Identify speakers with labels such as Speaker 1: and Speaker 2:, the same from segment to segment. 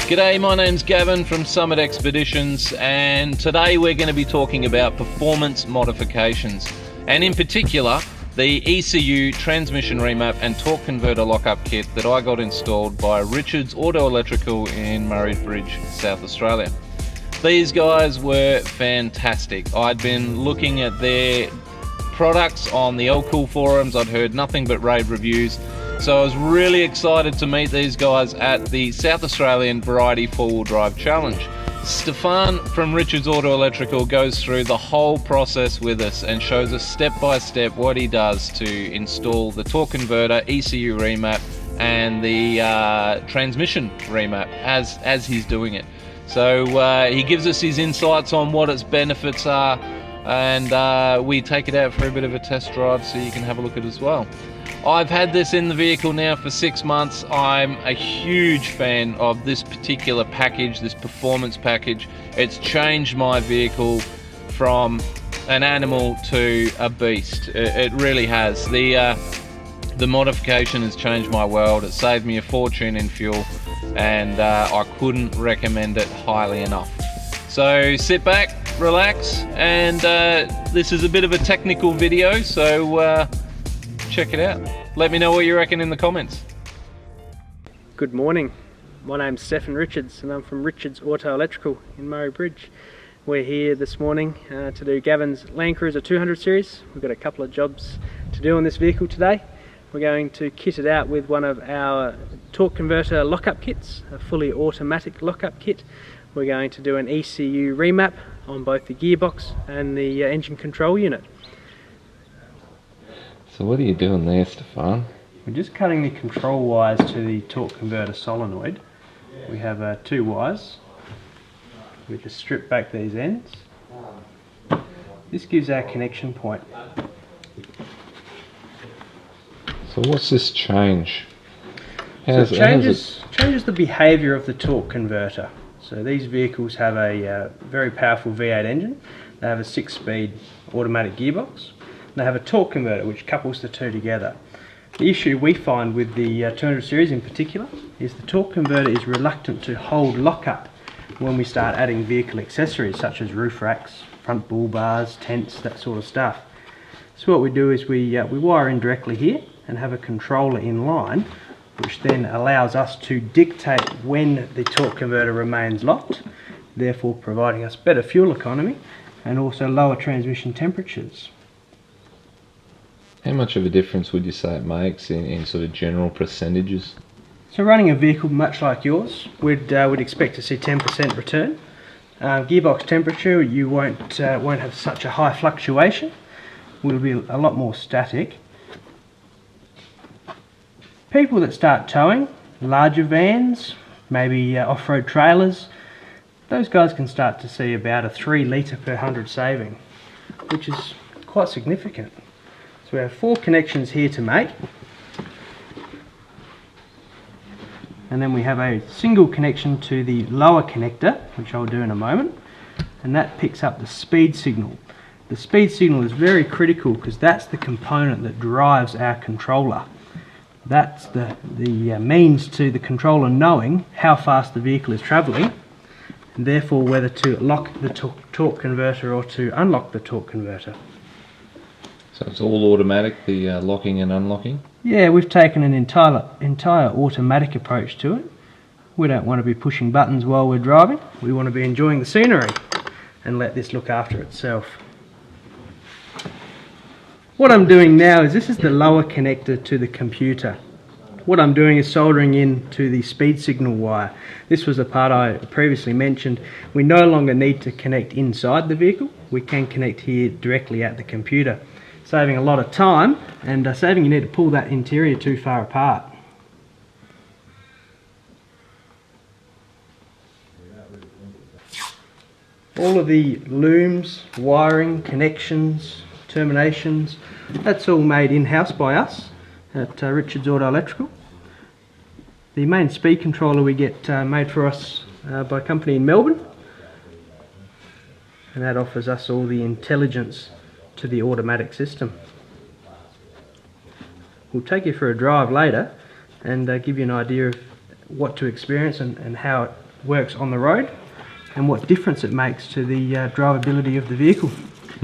Speaker 1: G'day, my name's Gavin from Summit Expeditions, and today we're going to be talking about performance modifications, and in particular the ECU transmission remap and torque converter lockup kit that I got installed by Richard's Auto Electrical in Murray Bridge, South Australia. These guys were fantastic. I'd been looking at their products on the L-Cool forums. I'd heard nothing but rave reviews, so I was really excited to meet these guys at the South Australian Variety 4-Wheel Drive Challenge. Stefan from Richard's Auto Electrical goes through the whole process with us and shows us step by step what he does to install the torque converter, ECU remap and the transmission remap as he's doing it. So he gives us his insights on what its benefits are, and we take it out for a bit of a test drive so you can have a look at it as well. I've had this in the vehicle now for 6 months. I'm a huge fan of this particular package, this performance package. It's changed my vehicle from an animal to a beast. It really has. The modification has changed my world. It saved me a fortune in fuel, and I couldn't recommend it highly enough. So sit back, relax, and this is a bit of a technical video, so check it out. Let me know what you reckon in the comments.
Speaker 2: Good morning. My name's Stefan Richards and I'm from Richards Auto Electrical in Murray Bridge. We're here this morning to do Gavin's LANDCRUISER 200 series. We've got a couple of jobs to do on this vehicle today. We're going to kit it out with one of our torque converter lockup kits, a fully automatic lockup kit. We're going to do an ECU remap on both the gearbox and the engine control unit.
Speaker 1: So what are you doing there, Stefan?
Speaker 2: We're just cutting the control wires to the torque converter solenoid. We have 2 wires. We just strip back these ends. This gives our connection point.
Speaker 1: So what's this change?
Speaker 2: So it changes the behaviour of the torque converter. So these vehicles have a very powerful V8 engine. They have a 6-speed automatic gearbox. They have a torque converter which couples the two together. The issue we find with the 200 series in particular is the torque converter is reluctant to hold lockup when we start adding vehicle accessories such as roof racks, front bull bars, tents, that sort of stuff. So what we do is we wire in directly here and have a controller in line, which then allows us to dictate when the torque converter remains locked, therefore providing us better fuel economy and also lower transmission temperatures.
Speaker 1: How much of a difference would you say it makes in sort of general percentages?
Speaker 2: So running a vehicle much like yours, we'd expect to see 10% return. Gearbox temperature, you won't have such a high fluctuation. Will be a lot more static. People that start towing, larger vans, maybe off-road trailers, those guys can start to see about a 3 litre per 100 saving, which is quite significant. So we have 4 connections here to make, and then we have a single connection to the lower connector, which I'll do in a moment, and that picks up the speed signal. The speed signal is very critical because that's the component that drives our controller. That's the means to the controller knowing how fast the vehicle is travelling, and therefore whether to lock the torque converter or to unlock the torque converter.
Speaker 1: So it's all automatic, the locking and unlocking?
Speaker 2: Yeah, we've taken an entire automatic approach to it. We don't want to be pushing buttons while we're driving. We want to be enjoying the scenery and let this look after itself. What I'm doing now is this is the lower connector to the computer. What I'm doing is soldering in to the speed signal wire. This was the part I previously mentioned. We no longer need to connect inside the vehicle. We can connect here directly at the computer, saving a lot of time and saving you need to pull that interior too far apart. All of the looms, wiring, connections, terminations, that's all made in-house by us at Richards Auto Electrical. The main speed controller we get made for us by a company in Melbourne, and that offers us all the intelligence to the automatic system. We'll take you for a drive later and give you an idea of what to experience and how it works on the road and what difference it makes to the drivability of the vehicle.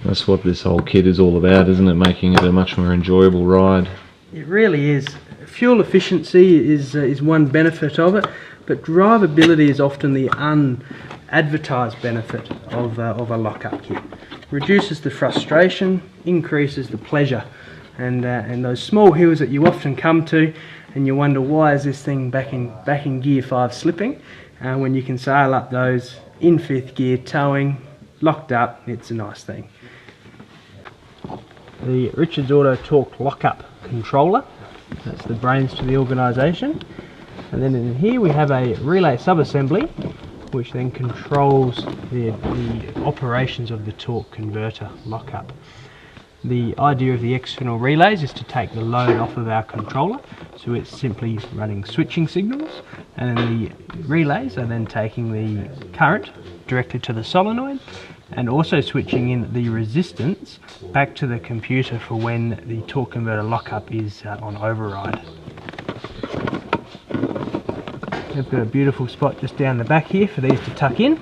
Speaker 1: That's what this whole kit is all about, isn't it? Making it a much more enjoyable ride.
Speaker 2: It really is. Fuel efficiency is one benefit of it, but drivability is often the unadvertised benefit of a lockup kit. Reduces the frustration, increases the pleasure, and those small hills that you often come to and you wonder why is this thing back in gear 5 slipping, when you can sail up those in 5th gear towing, locked up, it's a nice thing. The Richards Auto Torque lockup controller, that's the brains to the organisation, and then in here we have a relay subassembly which then controls the operations of the torque converter lockup. The idea of the external relays is to take the load off of our controller, so it's simply running switching signals, and then the relays are then taking the current directly to the solenoid and also switching in the resistance back to the computer for when the torque converter lockup is on override. We've got a beautiful spot just down the back here for these to tuck in.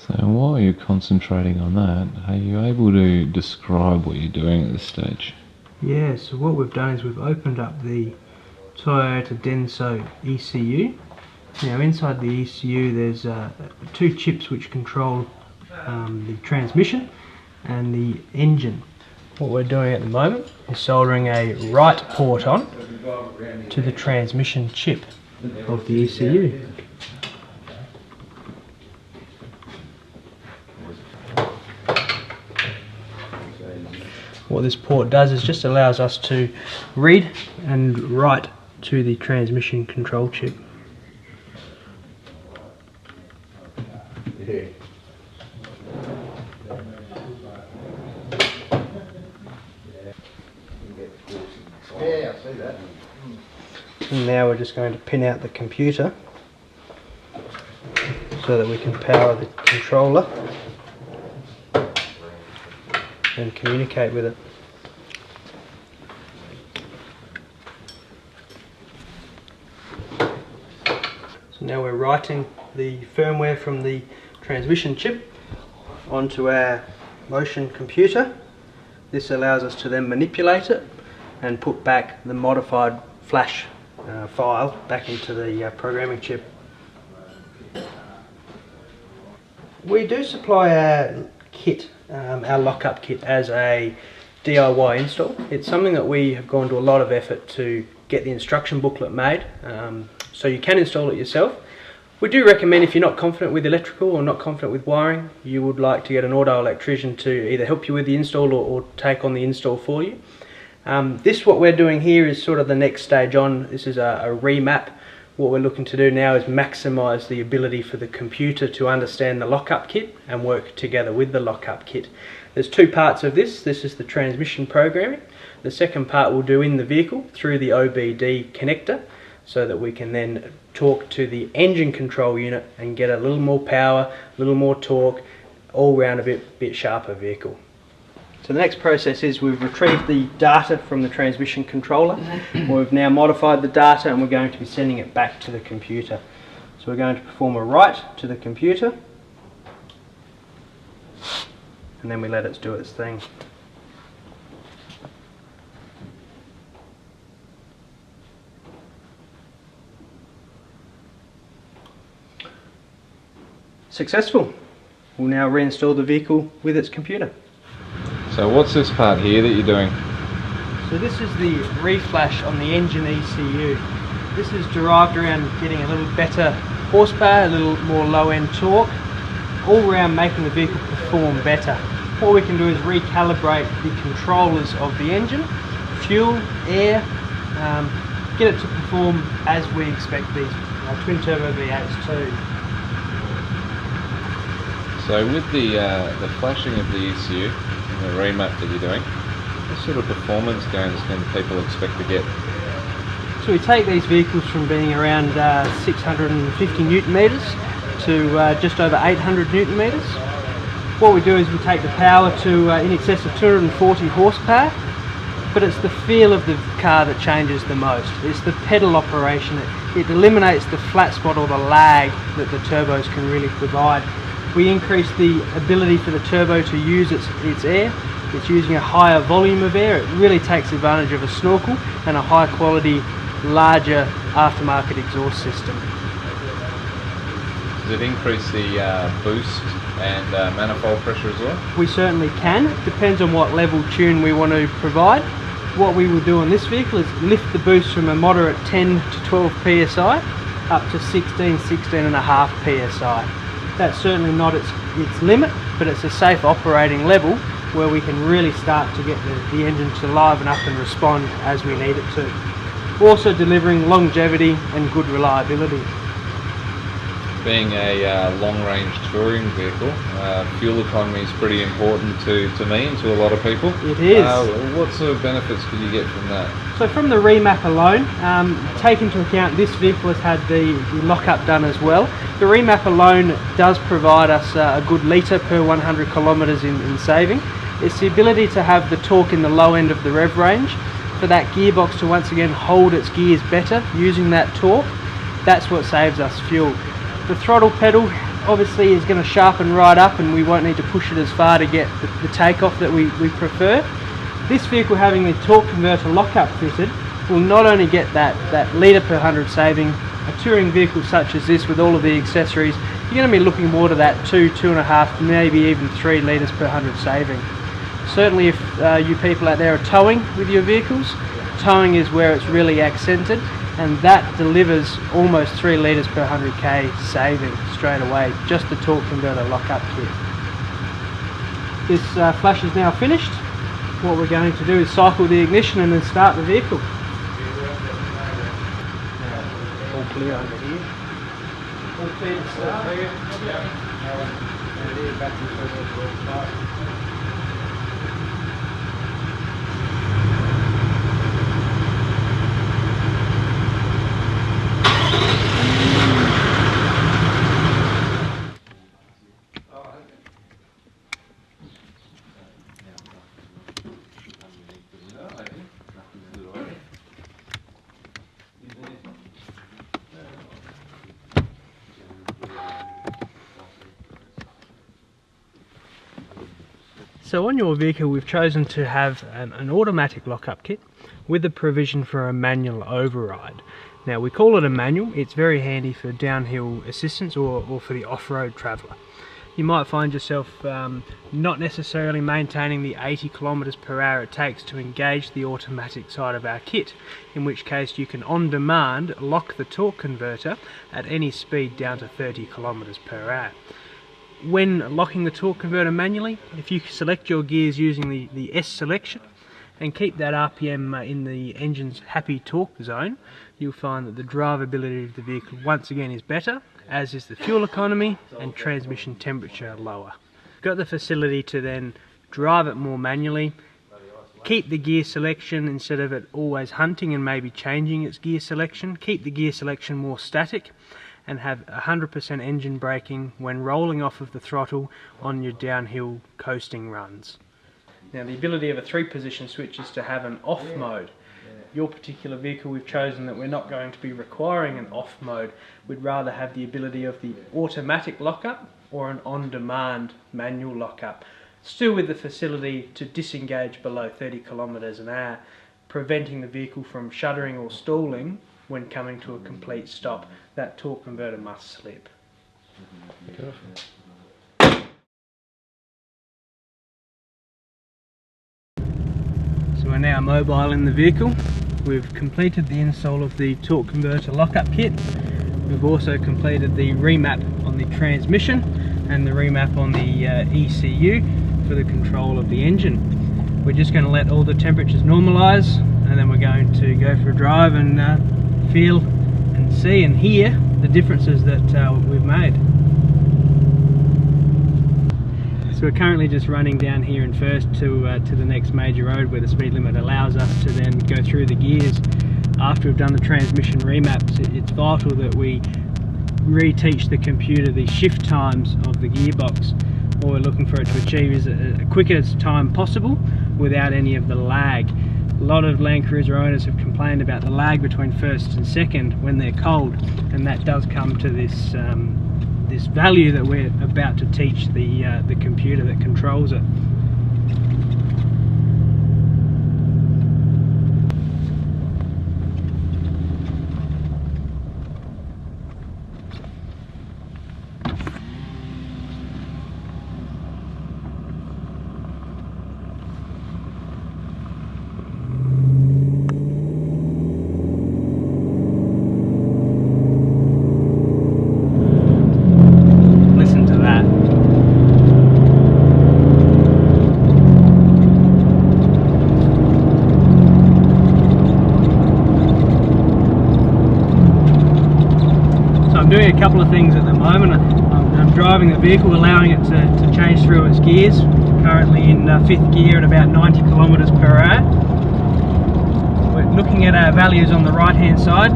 Speaker 1: So while you're concentrating on that, are you able to describe what you're doing at this stage?
Speaker 2: Yeah, so what we've done is we've opened up the Toyota Denso ECU. Now inside the ECU there's 2 chips which control the transmission and the engine. What we're doing at the moment is soldering a right port on to the transmission chip of the ECU. What this port does is just allows us to read and write to the transmission control chip.
Speaker 3: Yeah, I see that.
Speaker 2: And now we're just going to pin out the computer so that we can power the controller and communicate with it. So now we're writing the firmware from the transmission chip onto our motion computer. This allows us to then manipulate it and put back the modified flash file back into the programming chip. We do supply our kit, our lockup kit, as a DIY install. It's something that we have gone to a lot of effort to get the instruction booklet made, so you can install it yourself. We do recommend, if you're not confident with electrical or not confident with wiring, you would like to get an auto electrician to either help you with the install or take on the install for you. What we're doing here is sort of the next stage on. This is a remap. What we're looking to do now is maximise the ability for the computer to understand the lockup kit and work together with the lockup kit. There's 2 parts of this. This is the transmission programming. The second part we'll do in the vehicle through the OBD connector, so that we can then talk to the engine control unit and get a little more power, a little more torque, all round a bit sharper vehicle. So the next process is we've retrieved the data from the transmission controller. We've now modified the data and we're going to be sending it back to the computer. So we're going to perform a write to the computer and then we let it do its thing. Successful. We'll now reinstall the vehicle with its computer.
Speaker 1: So what's this part here that you're doing?
Speaker 2: So this is the reflash on the engine ECU. This is derived around getting a little better horsepower, a little more low-end torque, all around making the vehicle perform better. What we can do is recalibrate the controllers of the engine, fuel, air, get it to perform as we expect these twin turbo V8s to.
Speaker 1: So with the flashing of the ECU and the remap that you're doing, what sort of performance gains can people expect to get?
Speaker 2: So we take these vehicles from being around 650 newton meters to just over 800 newton meters. What we do is we take the power to in excess of 240 horsepower, but it's the feel of the car that changes the most. It's the pedal operation. It eliminates the flat spot or the lag that the turbos can really provide. We increase the ability for the turbo to use its air. It's using a higher volume of air. It really takes advantage of a snorkel and a high quality, larger aftermarket exhaust system.
Speaker 1: Does it increase the boost and manifold pressure as well?
Speaker 2: We certainly can. It depends on what level tune we want to provide. What we will do on this vehicle is lift the boost from a moderate 10 to 12 psi up to 16 and a half psi. That's certainly not its limit, but it's a safe operating level where we can really start to get the engine to liven up and respond as we need it to. Also delivering longevity and good reliability.
Speaker 1: Being a long-range touring vehicle, fuel economy is pretty important to me and to a lot of people.
Speaker 2: It is.
Speaker 1: What sort of benefits could you get from that?
Speaker 2: So from the remap alone, take into account this vehicle has had the lockup done as well. The remap alone does provide us a good litre per 100 kilometres in saving. It's the ability to have the torque in the low end of the rev range, for that gearbox to once again hold its gears better using that torque. That's what saves us fuel. The throttle pedal obviously is going to sharpen right up and we won't need to push it as far to get the takeoff that we prefer. This vehicle having the torque converter lockup fitted will not only get that litre per 100 saving. A touring vehicle such as this with all of the accessories, you're going to be looking more to that 2.5, maybe even 3 litres per 100 saving. Certainly if you people out there are towing with your vehicles, towing is where it's really accented, and that delivers almost 3 litres per 100k saving straight away, just the torque converter lockup kit. This flash is now finished. What we're going to do is cycle the ignition and then start the vehicle. All clear under here. All clear to start. So on your vehicle we've chosen to have an automatic lockup kit with the provision for a manual override. Now we call it a manual. It's very handy for downhill assistance or for the off-road traveller. You might find yourself not necessarily maintaining the 80 kilometers per hour it takes to engage the automatic side of our kit, in which case you can on demand lock the torque converter at any speed down to 30 kilometers per hour. When locking the torque converter manually, if you select your gears using the S selection and keep that RPM in the engine's happy torque zone, you'll find that the drivability of the vehicle once again is better, as is the fuel economy and transmission temperature lower. Got the facility to then drive it more manually, keep the gear selection instead of it always hunting and maybe changing its gear selection, keep the gear selection more static, and have 100% engine braking when rolling off of the throttle on your downhill coasting runs. Now the ability of a 3-position switch is to have an off mode. Your particular vehicle, we've chosen that we're not going to be requiring an off mode. We'd rather have the ability of the automatic lockup or an on-demand manual lockup, still with the facility to disengage below 30 kilometers an hour, preventing the vehicle from shuddering or stalling when coming to a complete stop. That torque converter must slip. So we're now mobile in the vehicle. We've completed the install of the torque converter lockup kit. We've also completed the remap on the transmission and the remap on the ECU for the control of the engine. We're just going to let all the temperatures normalise, and then we're going to go for a drive and feel and see and hear the differences that we've made. So we're currently just running down here in First to the next major road where the speed limit allows us to then go through the gears. After we've done the transmission remaps, it's vital that we reteach the computer the shift times of the gearbox. What we're looking for it to achieve is a quickest time possible without any of the lag. A lot of Land Cruiser owners have complained about the lag between first and second when they're cold, and that does come to this this value that we're about to teach the computer that controls it. Doing a couple of things at the moment. I'm driving the vehicle, allowing it to change through its gears. Currently in 5th gear at about 90 kilometers per hour. We're looking at our values on the right hand side.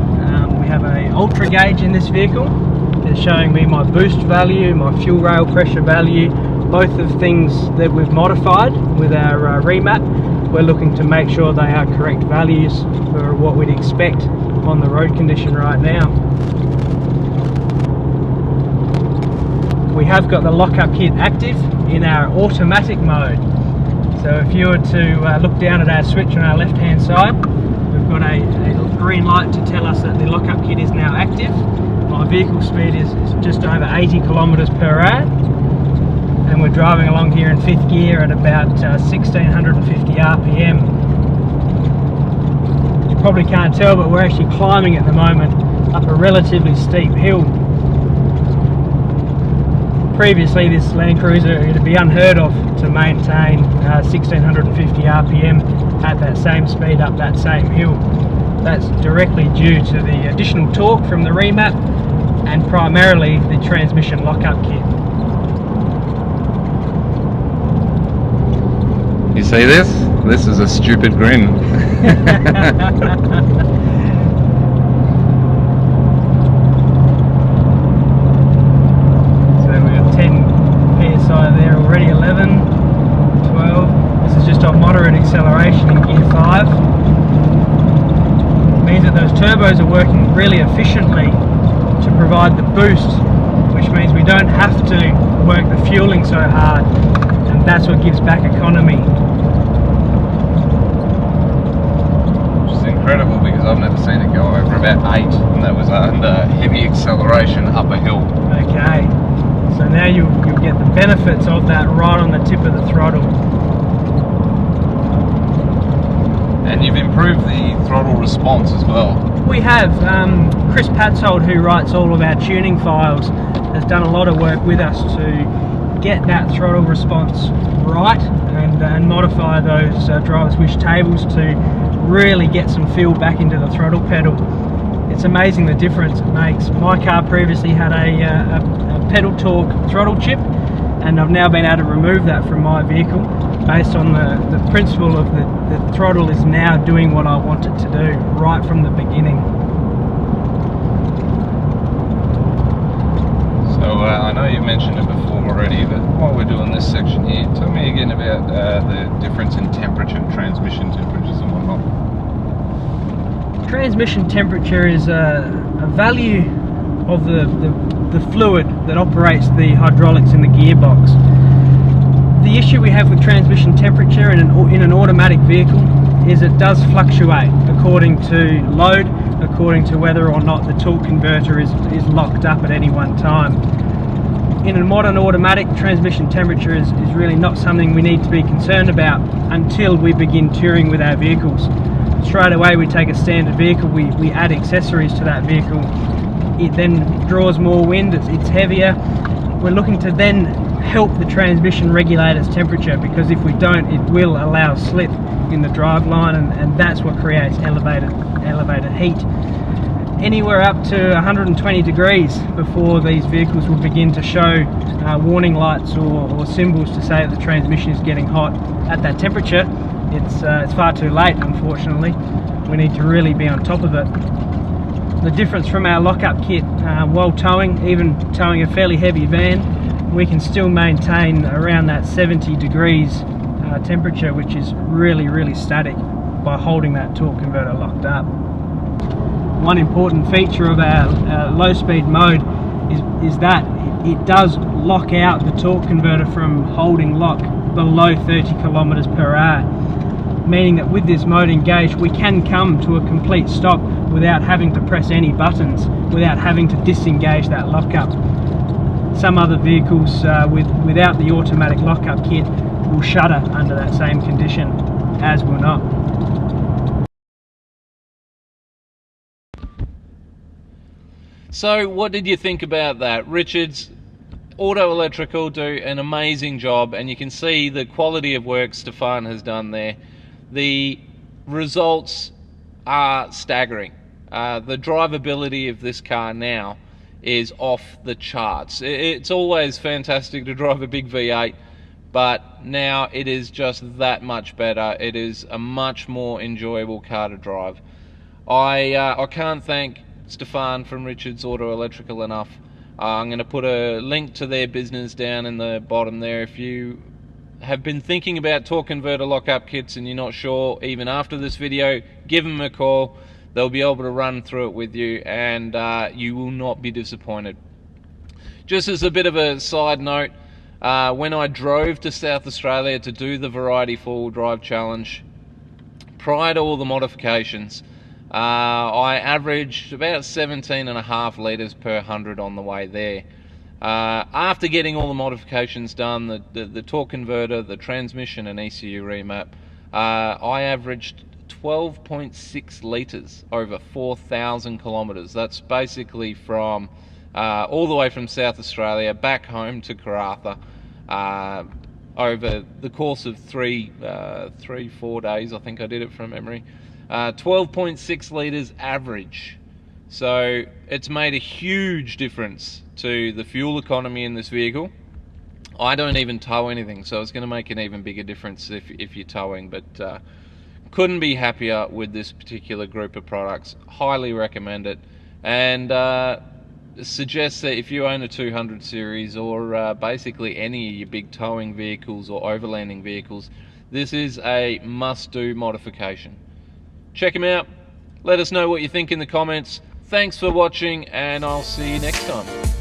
Speaker 2: We have an ultra gauge in this vehicle. It's showing me my boost value, my fuel rail pressure value, both of things that we've modified with our remap. We're looking to make sure they are correct values for what we'd expect on the road condition right now. We have got the Lockup Kit active in our automatic mode. So if you were to look down at our switch on our left hand side, we've got a green light to tell us that the Lockup Kit is now active. My vehicle speed is just over 80 kilometers per hour, and we're driving along here in 5th gear at about 1650 RPM. You probably can't tell, but we're actually climbing at the moment up a relatively steep hill. Previously, this Land Cruiser, it'd be unheard of to maintain 1650 RPM at that same speed up that same hill. That's directly due to the additional torque from the remap and primarily the transmission lockup kit.
Speaker 1: You see this? This is a stupid grin.
Speaker 2: There already, 11, 12. This is just on moderate acceleration in gear 5. It means that those turbos are working really efficiently to provide the boost, which means we don't have to work the fueling so hard, and that's what gives back economy.
Speaker 1: Which is incredible because I've never seen it go over about 8, and that was under heavy acceleration up a hill.
Speaker 2: Okay. So now you'll get the benefits of that right on the tip of the throttle.
Speaker 1: And you've improved the throttle response as well.
Speaker 2: We have. Chris Patzold, who writes all of our tuning files, has done a lot of work with us to get that throttle response right and modify those driver switch tables to really get some feel back into the throttle pedal. It's amazing the difference it makes. My car previously had a pedal torque throttle chip, and I've now been able to remove that from my vehicle based on the principle of the throttle is now doing what I want it to do right from the beginning.
Speaker 1: So I know you mentioned it before already, but while we're doing this section here, tell me again about the difference in temperature, transmission temperatures and whatnot.
Speaker 2: Transmission temperature is a value of the fluid that operates the hydraulics in the gearbox. The issue we have with transmission temperature in an automatic vehicle is it does fluctuate according to load, according to whether or not the torque converter is locked up at any one time. In a modern automatic, transmission temperature is really not something we need to be concerned about until we begin touring with our vehicles. Straight away we take a standard vehicle, we add accessories to that vehicle. It then draws more wind, it's heavier. We're looking to then help the transmission regulate its temperature, because if we don't, it will allow slip in the drive line, and that's what creates elevated heat. anywhere up to 120 degrees before these vehicles will begin to show warning lights or symbols to say that the transmission is getting hot. At that temperature, it's far too late, unfortunately. We need to really be on top of it. The difference from our lockup kit, while towing, even towing a fairly heavy van, we can still maintain around that 70 degrees temperature, which is really static, by holding that torque converter locked up. One important feature of our low speed mode is that it does lock out the torque converter from holding lock below 30 kilometers per hour, meaning that with this mode engaged we can come to a complete stop without having to press any buttons, without having to disengage that lockup. Some other vehicles without the automatic lockup kit will shutter under that same condition, as will not.
Speaker 1: So what did you think about that? Richard's Auto Electrical do an amazing job, and you can see the quality of work Stefan has done there. The results are staggering. The drivability of this car now is off the charts. It's always fantastic to drive a big V8, but now it is just that much better. It is a much more enjoyable car to drive. I can't thank Stefan from Richard's Auto Electrical enough. I'm going to put a link to their business down in the bottom there. If you have been thinking about torque converter lockup kits and you're not sure even after this video, give them a call. They'll be able to run through it with you, and you will not be disappointed. Just as a bit of a side note, when I drove to South Australia to do the Variety 4-wheel drive challenge, prior to all the modifications, I averaged about 17.5 litres per 100 on the way there. After getting all the modifications done, the torque converter, the transmission and ECU remap, I averaged 12.6 litres over 4,000 kilometres. That's basically from all the way from South Australia back home to Karratha, over the course of 3-4 days. I think I did it from memory. 12.6 litres average. So it's made a huge difference to the fuel economy in this vehicle. I don't even tow anything, so it's going to make an even bigger difference if you're towing, but couldn't be happier with this particular group of products. Highly recommend it, and suggest that if you own a 200 series or basically any of your big towing vehicles or overlanding vehicles, this is a must-do modification. Check them out. Let us know what you think in the comments. Thanks for watching, and I'll see you next time.